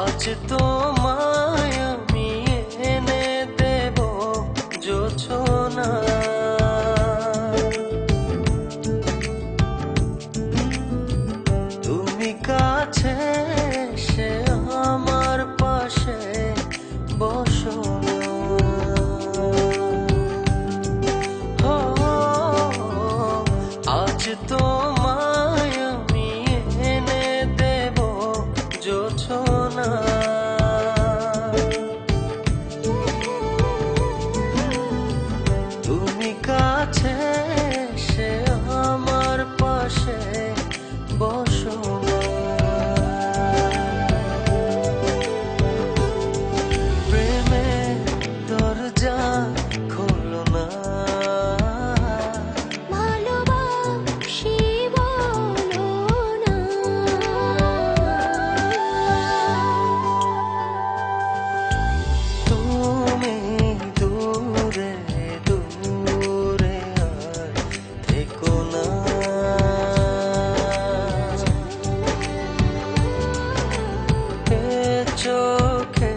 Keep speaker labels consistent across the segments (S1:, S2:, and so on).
S1: আজ তোমায় আমি এনে দেব জোছনা, তুমি কাছে এসে আমার পাশে বসো না। আজ তোমায় আমি এনে দেব জোছনা, তুমি কাছে এসে আমার পাশে বসো না। প্রেমের দরজা খোলো না,
S2: ভালোবাসি বলো না।
S1: তুমি দূরে দূরে আর থেকো না, এ চোখে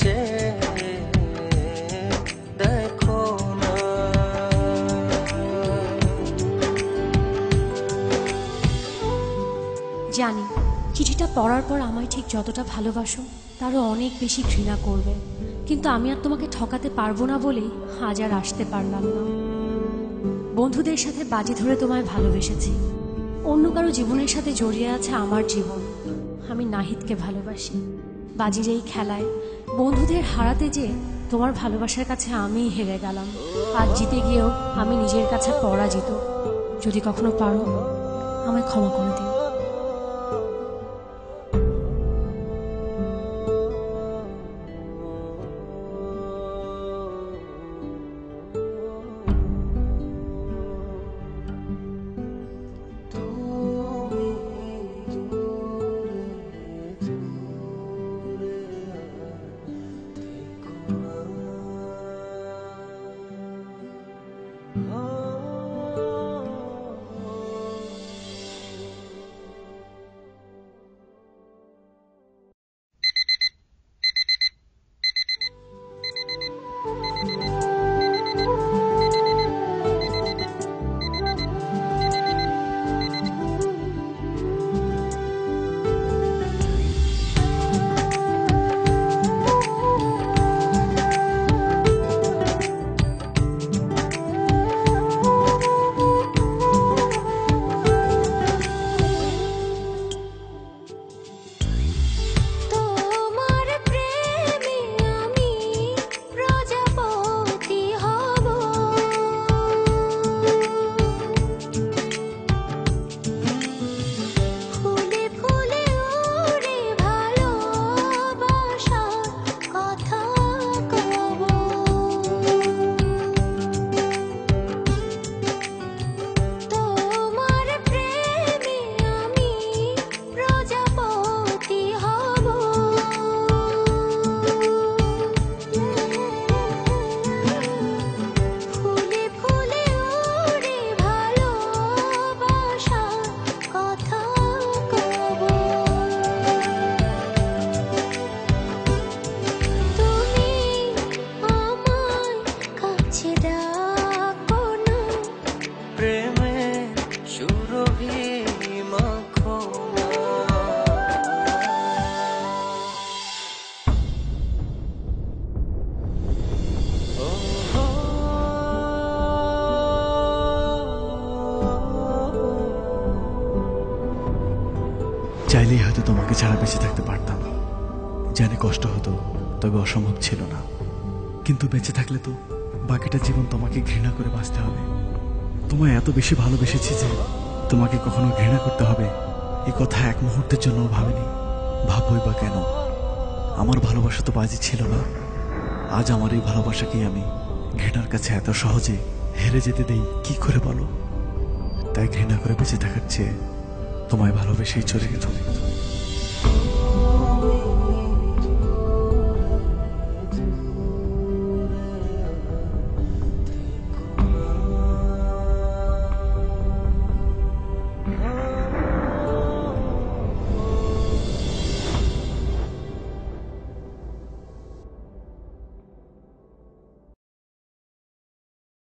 S1: চেয়ে দেখো না।
S3: জানি চিঠিটা পড়ার পর আমায় ঠিক যতটা ভালোবাসো তারও অনেক বেশি ঘৃণা করবে, কিন্তু আমি আর তোমাকে ঠকাতে পারবো না বলেই আজ আর আসতে পারলাম না। বন্ধুদের সাথে বাজি ধরে তোমায় ভালোবেসেছি, অন্য কারো জীবনের সাথে জড়িয়ে আছে আমার জীবন। আমি নাহিদকে ভালোবাসি। বাজির এই খেলায় বন্ধুদের হারাতে যে তোমার ভালোবাসার কাছে আমিই হেরে গেলাম। আজ জিতে গিয়েও আমি নিজের কাছে পরাজিত। যদি কখনো পারো আমায় ক্ষমা করে দিও।
S1: भी माखो ना।
S4: চাইলেই হয়তো তোমাকে ছাড়া বেঁচে থাকতে পারতাম, জানি কষ্ট হতো, তবে অসম্ভব ছিল না। কিন্তু বেঁচে থাকলে তো বাকিটা জীবন তোমাকে ঘৃণা করে বাঁচতে হবে। তোমায় এত বেশি ভালোবেসেছি যে তোমাকে কখনো ঘৃণা করতে হবে এই কথা এক মুহূর্তের জন্য ভাবিনি। ভাববই বা কেন? আমার ভালোবাসা তো বাজি ছিল না। আজ আমার এই ভালোবাসাকেই আমি ঘৃণার কাছে এত সহজে হেরে যেতে দেই কি করে বলো? তাই ঘৃণা করে বেঁচে থাকার চেয়ে তোমায় ভালোবেসেই চলে গেলাম।